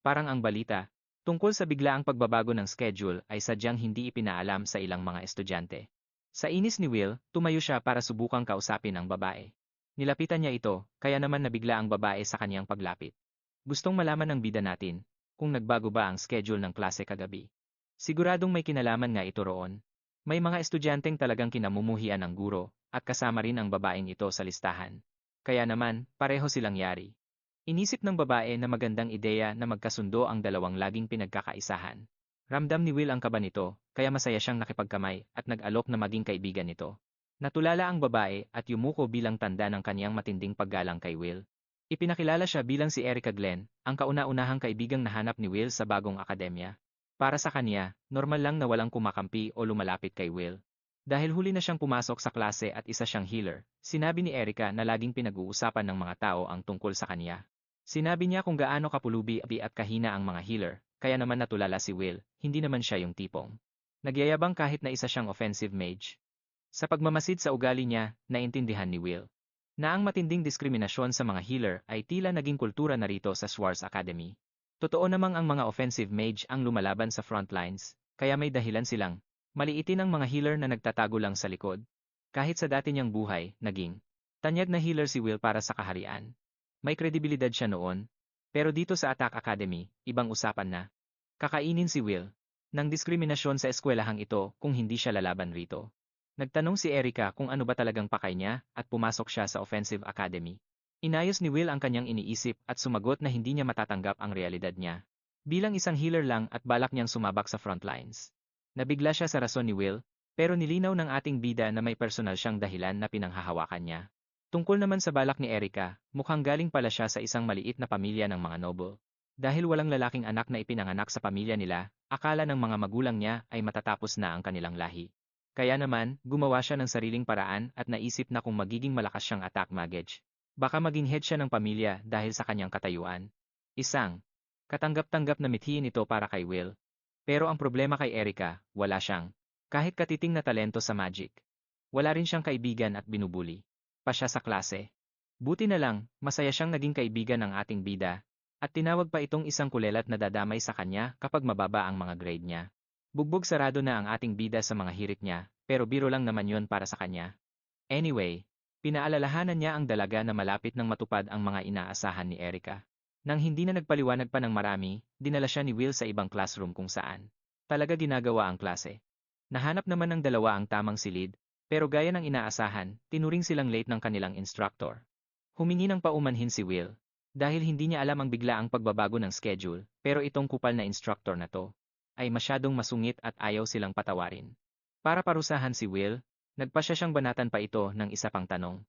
Parang ang balita, tungkol sa biglaang pagbabago ng schedule ay sadyang hindi ipinaalam sa ilang mga estudyante. Sa inis ni Will, tumayo siya para subukang kausapin ang babae. Nilapitan niya ito, kaya naman nabigla ang babae sa kaniyang paglapit. Gustong malaman ng bida natin, kung nagbago ba ang schedule ng klase kagabi. Siguradong may kinalaman nga ito roon. May mga estudyanteng talagang kinamumuhian ng guro, at kasama rin ang babaeng ito sa listahan. Kaya naman, pareho silang yari. Inisip ng babae na magandang ideya na magkasundo ang dalawang laging pinagkakaisahan. Ramdam ni Will ang kaba nito, kaya masaya siyang nakipagkamay at nag-alok na maging kaibigan nito. Natulala ang babae at yumuko bilang tanda ng kaniyang matinding paggalang kay Will. Ipinakilala siya bilang si Erica Glenn, ang kauna-unahang kaibigang nahanap ni Will sa bagong akademya. Para sa kanya, normal lang na walang kumakampi o lumalapit kay Will. Dahil huli na siyang pumasok sa klase at isa siyang healer, sinabi ni Erica na laging pinag-uusapan ng mga tao ang tungkol sa kanya. Sinabi niya kung gaano kapulubi at kahina ang mga healer, kaya naman natulala si Will, hindi naman siya yung tipong nagyayabang kahit na isa siyang offensive mage. Sa pagmamasid sa ugali niya, naintindihan ni Will na ang matinding diskriminasyon sa mga healer ay tila naging kultura na rito sa Swords Academy. Totoo namang ang mga offensive mage ang lumalaban sa frontlines, kaya may dahilan silang maliitin ang mga healer na nagtatago lang sa likod. Kahit sa dati niyang buhay, naging tanyag na healer si Will para sa kaharian. May kredibilidad siya noon, pero dito sa Attack Academy, ibang usapan na. Kakainin si Will ng diskriminasyon sa eskwelahang ito kung hindi siya lalaban rito. Nagtanong si Erica kung ano ba talagang pakay niya at pumasok siya sa Offensive Academy. Inayos ni Will ang kanyang iniisip at sumagot na hindi niya matatanggap ang realidad niya. Bilang isang healer lang at balak niyang sumabak sa frontlines. Nabigla siya sa rason ni Will, pero nilinaw ng ating bida na may personal siyang dahilan na pinanghahawakan niya. Tungkol naman sa balak ni Erica, mukhang galing pala siya sa isang maliit na pamilya ng mga noble. Dahil walang lalaking anak na ipinanganak sa pamilya nila, akala ng mga magulang niya ay matatapos na ang kanilang lahi. Kaya naman, gumawa siya ng sariling paraan at naisip na kung magiging malakas siyang attack mage, baka maging head siya ng pamilya dahil sa kanyang katayuan. Isang katanggap-tanggap na mithiin ito para kay Will. Pero ang problema kay Erica, wala siyang kahit katiting na talento sa magic. Wala rin siyang kaibigan at binubuli pa siya sa klase. Buti na lang, masaya siyang naging kaibigan ng ating bida, at tinawag pa itong isang kulelat na dadamay sa kanya kapag mababa ang mga grade niya. Bugbog sarado na ang ating bida sa mga hirit niya, pero biro lang naman yon para sa kanya. Anyway, pinaalalahanan niya ang dalaga na malapit nang matupad ang mga inaasahan ni Erica. Nang hindi na nagpaliwanag pa ng marami, dinala siya ni Will sa ibang classroom kung saan talaga ginagawa ang klase. Nahanap naman ng dalawa ang tamang silid, pero gaya ng inaasahan, tinuring silang late ng kanilang instructor. Humingi ng paumanhin si Will, dahil hindi niya alam ang biglaang pagbabago ng schedule, pero itong kupal na instructor na to, ay masyadong masungit at ayaw silang patawarin. Para parusahan si Will, nagpasya siyang banatan pa ito ng isa pang tanong.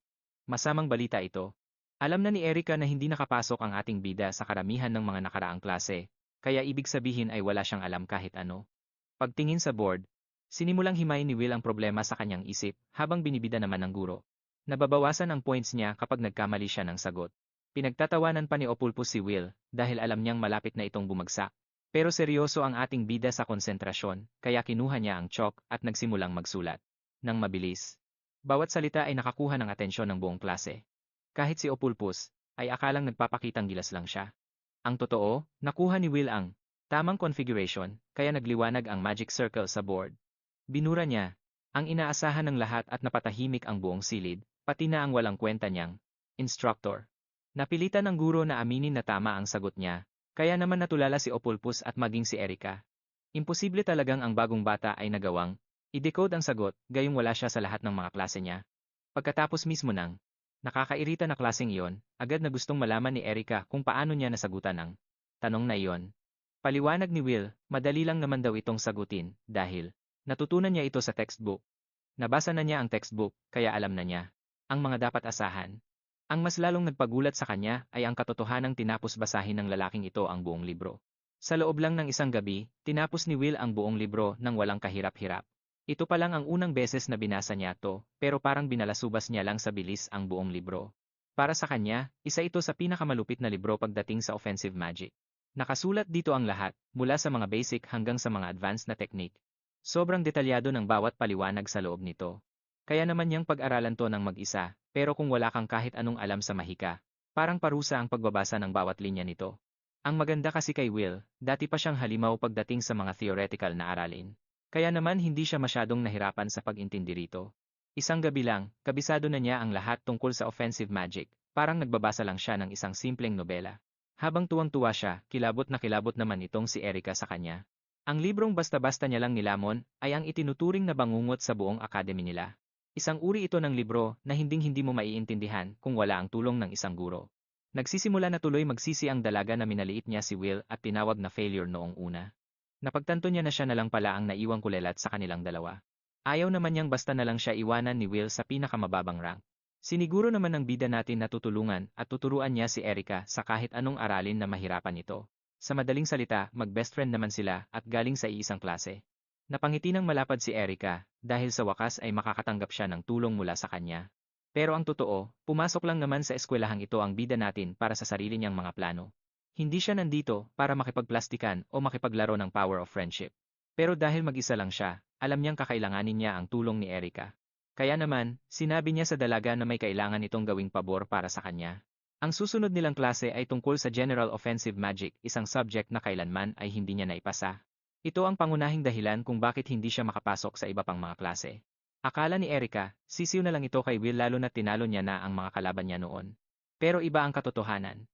Masamang balita ito. Alam na ni Erica na hindi nakapasok ang ating bida sa karamihan ng mga nakaraang klase, kaya ibig sabihin ay wala siyang alam kahit ano. Pagtingin sa board, sinimulang himayin ni Will ang problema sa kanyang isip habang binibida naman ng guro. Nababawasan ang points niya kapag nagkamali siya ng sagot. Pinagtatawanan pa ni Opulpus si Will dahil alam niyang malapit na itong bumagsak. Pero seryoso ang ating bida sa konsentrasyon, kaya kinuha niya ang chalk at nagsimulang magsulat. Nang mabilis. Bawat salita ay nakakuha ng atensyon ng buong klase. Kahit si Opulpus, ay akalang nagpapakitang gilas lang siya. Ang totoo, nakuha ni Will ang tamang configuration, kaya nagliwanag ang magic circle sa board. Binura niya, ang inaasahan ng lahat at napatahimik ang buong silid, pati na ang walang kwenta niyang instructor. Napilitan ng guro na aminin na tama ang sagot niya, kaya naman natulala si Opulpus at maging si Erica. Imposible talagang ang bagong bata ay nagawang i-decode ang sagot, gayong wala siya sa lahat ng mga klase niya. Pagkatapos mismo ng nakakairita na klaseng iyon, agad na gustong malaman ni Erica kung paano niya nasagutan ang tanong na iyon. Paliwanag ni Will, madali lang naman daw itong sagutin, dahil natutunan niya ito sa textbook. Nabasa na niya ang textbook, kaya alam na niya ang mga dapat asahan. Ang mas lalong nagpagulat sa kanya ay ang katotohanang tinapos basahin ng lalaking ito ang buong libro. Sa loob lang ng isang gabi, tinapos ni Will ang buong libro nang walang kahirap-hirap. Ito pa lang ang unang beses na binasa niya to, pero parang binalasubas niya lang sa bilis ang buong libro. Para sa kanya, isa ito sa pinakamalupit na libro pagdating sa offensive magic. Nakasulat dito ang lahat, mula sa mga basic hanggang sa mga advanced na technique. Sobrang detalyado ng bawat paliwanag sa loob nito. Kaya naman niyang pag-aralan to ng mag-isa, pero kung wala kang kahit anong alam sa mahika, parang parusa ang pagbabasa ng bawat linya nito. Ang maganda kasi kay Will, dati pa siyang halimaw pagdating sa mga theoretical na aralin. Kaya naman hindi siya masyadong nahirapan sa pag-intindi rito. Isang gabi lang, kabisado na niya ang lahat tungkol sa offensive magic, parang nagbabasa lang siya ng isang simpleng nobela. Habang tuwang-tuwa siya, kilabot na kilabot naman itong si Erica sa kanya. Ang librong basta-basta niya lang nilamon ay ang itinuturing na bangungot sa buong academy nila. Isang uri ito ng libro na hinding-hindi mo maiintindihan kung wala ang tulong ng isang guro. Nagsisimula na tuloy magsisi ang dalaga na minaliit niya si Will at tinawag na failure noong una. Napagtanto niya na siya na lang pala ang naiwang kulelat sa kanilang dalawa. Ayaw naman niyang basta na lang siya iwanan ni Will sa pinakamababang rank. Siniguro naman ng bida natin na tutulungan at tuturuan niya si Erica sa kahit anong aralin na mahirapan ito. Sa madaling salita, mag-best friend naman sila at galing sa iisang klase. Napangiti ng malapad si Erica dahil sa wakas ay makakatanggap siya ng tulong mula sa kanya. Pero ang totoo, pumasok lang naman sa eskwelahang ito ang bida natin para sa sarili niyang mga plano. Hindi siya nandito para makipagplastikan o makipaglaro ng power of friendship. Pero dahil mag-isa lang siya, alam niyang kakailanganin niya ang tulong ni Erica. Kaya naman, sinabi niya sa dalaga na may kailangan itong gawing pabor para sa kanya. Ang susunod nilang klase ay tungkol sa General Offensive Magic, isang subject na kailanman ay hindi niya naipasa. Ito ang pangunahing dahilan kung bakit hindi siya makapasok sa iba pang mga klase. Akala ni Erica, sisiw na lang ito kay Will lalo na tinalo niya na ang mga kalaban niya noon. Pero iba ang katotohanan.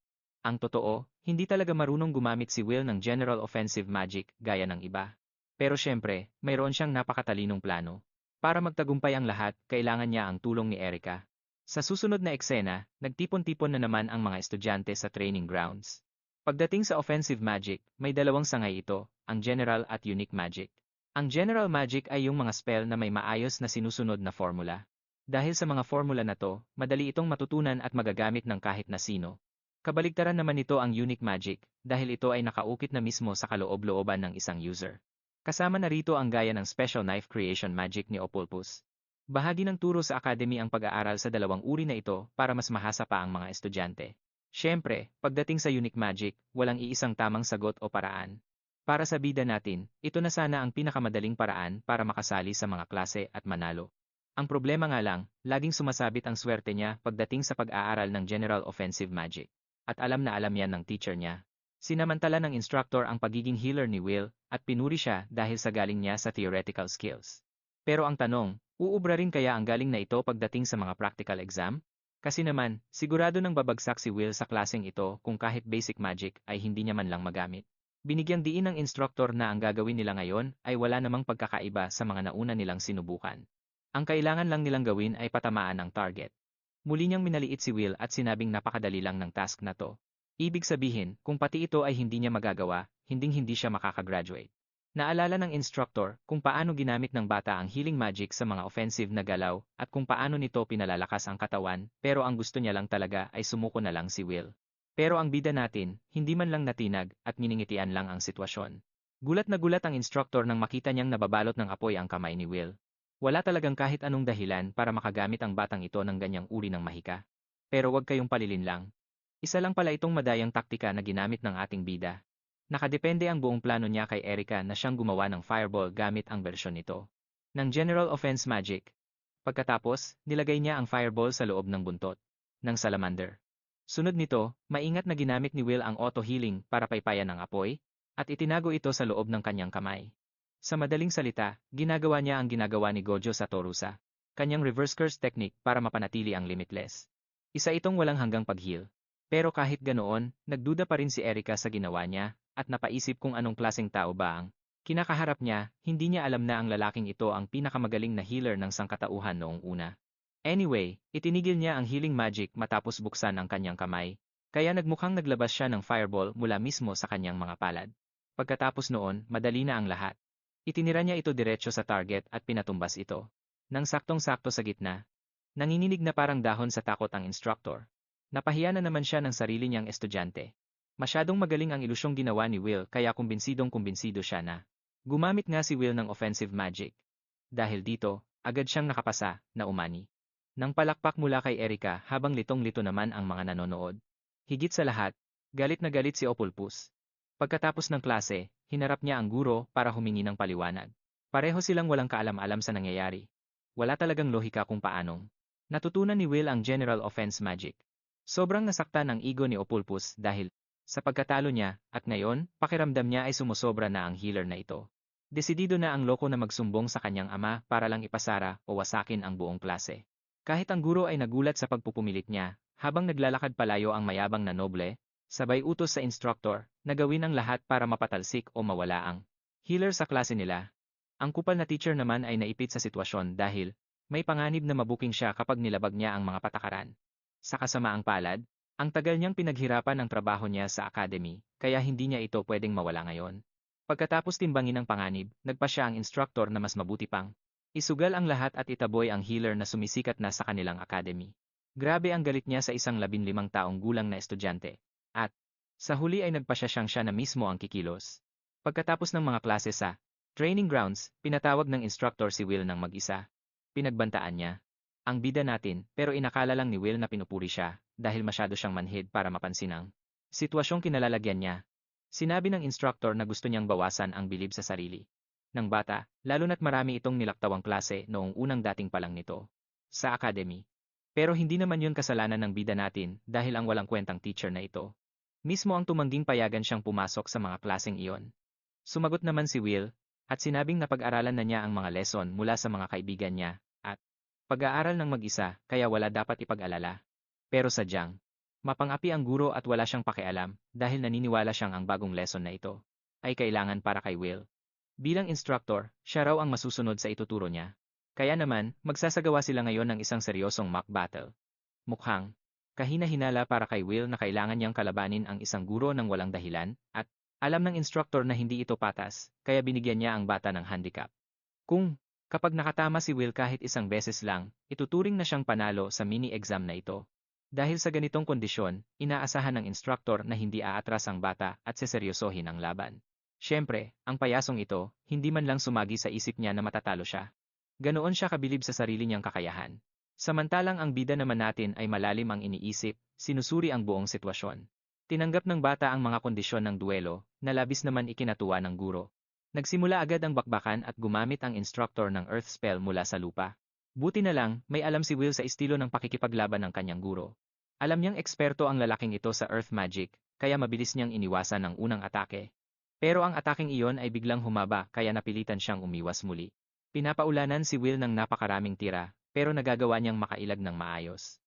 Ang totoo, hindi talaga marunong gumamit si Will ng General Offensive Magic gaya ng iba. Pero syempre, mayroon siyang napakatalinong plano. Para magtagumpay ang lahat, kailangan niya ang tulong ni Erica. Sa susunod na eksena, nagtipon-tipon na naman ang mga estudyante sa training grounds. Pagdating sa offensive magic, may dalawang sangay ito, ang general at unique magic. Ang general magic ay yung mga spell na may maayos na sinusunod na formula. Dahil sa mga formula na to, madali itong matutunan at magagamit ng kahit na sino. Kabaligtaran naman nito ang unique magic, dahil ito ay nakaukit na mismo sa kaloob-looban ng isang user. Kasama na rito ang gaya ng special knife creation magic ni Opulpus. Bahagi ng turo sa academy ang pag-aaral sa dalawang uri na ito para mas mahasa pa ang mga estudyante. Siyempre, pagdating sa unique magic, walang iisang tamang sagot o paraan. Para sa bida natin, ito na sana ang pinakamadaling paraan para makasali sa mga klase at manalo. Ang problema nga lang, laging sumasabit ang swerte niya pagdating sa pag-aaral ng General Offensive Magic. At alam na alam yan ng teacher niya. Sinamantala ng instructor ang pagiging healer ni Will at pinuri siya dahil sa galing niya sa theoretical skills. Pero ang tanong, uubra rin kaya ang galing na ito pagdating sa mga practical exam? Kasi naman, sigurado nang babagsak si Will sa klaseng ito kung kahit basic magic ay hindi niya man lang magamit. Binigyang diin ng instructor na ang gagawin nila ngayon ay wala namang pagkakaiba sa mga nauna nilang sinubukan. Ang kailangan lang nilang gawin ay patamaan ang target. Muli niyang minaliit si Will at sinabing napakadali lang ng task na to. Ibig sabihin, kung pati ito ay hindi niya magagawa, hinding-hindi siya makakagraduate. Naalala ng instructor kung paano ginamit ng bata ang healing magic sa mga offensive na galaw at kung paano nito pinalalakas ang katawan, pero ang gusto niya lang talaga ay sumuko na lang si Will. Pero ang bida natin, hindi man lang natinag at miningitian lang ang sitwasyon. Gulat na gulat ang instructor nang makita niyang nababalot ng apoy ang kamay ni Will. Wala talagang kahit anong dahilan para makagamit ang batang ito ng ganyang uri ng mahika. Pero wag kayong palilin lang. Isa lang pala itong madayang taktika na ginamit ng ating bida. Nakadepende ang buong plano niya kay Erika na siyang gumawa ng fireball gamit ang bersyon nito ng General Offense Magic. Pagkatapos, nilagay niya ang fireball sa loob ng buntot ng salamander. Sunod nito, maingat na ginamit ni Will ang auto-healing para paypayan ang apoy, at itinago ito sa loob ng kanyang kamay. Sa madaling salita, ginagawa niya ang ginagawa ni Gojo sa Torusa, kanyang reverse curse technique para mapanatili ang limitless. Isa itong walang hanggang pag-heal. Pero kahit ganoon, nagduda pa rin si Erika sa ginawa niya, at napaisip kung anong klaseng tao ba ang kinakaharap niya. Hindi niya alam na ang lalaking ito ang pinakamagaling na healer ng sangkatauhan noong una. Anyway, itinigil niya ang healing magic matapos buksan ang kanyang kamay, kaya nagmukhang naglabas siya ng fireball mula mismo sa kanyang mga palad. Pagkatapos noon, madali na ang lahat. Itinira niya ito diretso sa target at pinatumbas ito. Nang saktong-sakto sa gitna, nanginginig na parang dahon sa takot ang instructor. Napahiya na naman siya ng sarili niyang estudyante. Masyadong magaling ang ilusyong ginawa ni Will kaya kumbinsidong-kumbinsido siya na. Gumamit nga si Will ng offensive magic. Dahil dito, agad siyang nakapasa, na umani. Nang palakpak mula kay Erika habang litong-lito naman ang mga nanonood. Higit sa lahat, galit na galit si Opulpus. Pagkatapos ng klase, hinarap niya ang guro para humingi ng paliwanag. Pareho silang walang kaalam-alam sa nangyayari. Wala talagang lohika kung paanong natutunan ni Will ang General Offense Magic. Sobrang nasaktan ang ego ni Opulpus dahil sa pagkatalo niya, at ngayon, pakiramdam niya ay sumusobra na ang healer na ito. Desidido na ang loko na magsumbong sa kanyang ama para lang ipasara o wasakin ang buong klase. Kahit ang guro ay nagulat sa pagpupumilit niya, habang naglalakad palayo ang mayabang na noble, sabay utos sa instructor na gawin ang lahat para mapatalsik o mawala ang healer sa klase nila. Ang kupal na teacher naman ay naipit sa sitwasyon dahil may panganib na mabuking siya kapag nilabag niya ang mga patakaran. Sa kasamaang palad, ang tagal niyang pinaghirapan ang trabaho niya sa academy, kaya hindi niya ito pwedeng mawala ngayon. Pagkatapos timbangin ng panganib, nagpa siya ang instructor na mas mabuti pang isugal ang lahat at itaboy ang healer na sumisikat na sa kanilang academy. Grabe ang galit niya sa isang 15 taong gulang na estudyante. At sa huli ay nagpasya siya na mismo ang kikilos. Pagkatapos ng mga klase sa training grounds, pinatawag ng instructor si Will ng mag-isa. Pinagbantaan niya ang bida natin, pero inakala lang ni Will na pinupuri siya dahil masyado siyang manhid para mapansin ang sitwasyong kinalalagyan niya. Sinabi ng instructor na gusto niyang bawasan ang bilib sa sarili ng bata, lalo na't marami itong nilaktawang klase noong unang dating pa lang nito sa academy. Pero hindi naman yun kasalanan ng bida natin dahil ang walang kwentang teacher na ito mismo ang tumangging payagan siyang pumasok sa mga klaseng iyon. Sumagot naman si Will at sinabing napag-aralan na niya ang mga lesson mula sa mga kaibigan niya at pag-aaral ng mag-isa kaya wala dapat ipag-alala. Pero sadyang mapang-api ang guro at wala siyang pakialam dahil naniniwala siyang ang bagong lesson na ito ay kailangan para kay Will. Bilang instructor, siya raw ang masusunod sa ituturo niya. Kaya naman, magsasagawa sila ngayon ng isang seryosong mock battle. Mukhang kahina-hinala para kay Will na kailangan niyang kalabanin ang isang guro ng walang dahilan at alam ng instructor na hindi ito patas, kaya binigyan niya ang bata ng handicap. Kapag nakatama si Will kahit isang beses lang, ituturing na siyang panalo sa mini-exam na ito. Dahil sa ganitong kondisyon, inaasahan ng instructor na hindi aatras ang bata at seseryosohin ang laban. Siyempre, ang payasong ito, hindi man lang sumagi sa isip niya na matatalo siya. Ganoon siya kabilib sa sarili niyang kakayahan. Samantalang ang bida naman natin ay malalim ang iniisip, sinusuri ang buong sitwasyon. Tinanggap ng bata ang mga kondisyon ng duelo, na labis naman ikinatuwa ng guro. Nagsimula agad ang bakbakan at gumamit ang instructor ng earth spell mula sa lupa. Buti na lang, may alam si Will sa estilo ng pakikipaglaban ng kanyang guro. Alam niyang eksperto ang lalaking ito sa earth magic, kaya mabilis niyang iniwasan ang unang atake. Pero ang ataking iyon ay biglang humaba kaya napilitan siyang umiwas muli. Pinapaulanan si Will ng napakaraming tira, pero nagagawa niyang makailag ng maayos.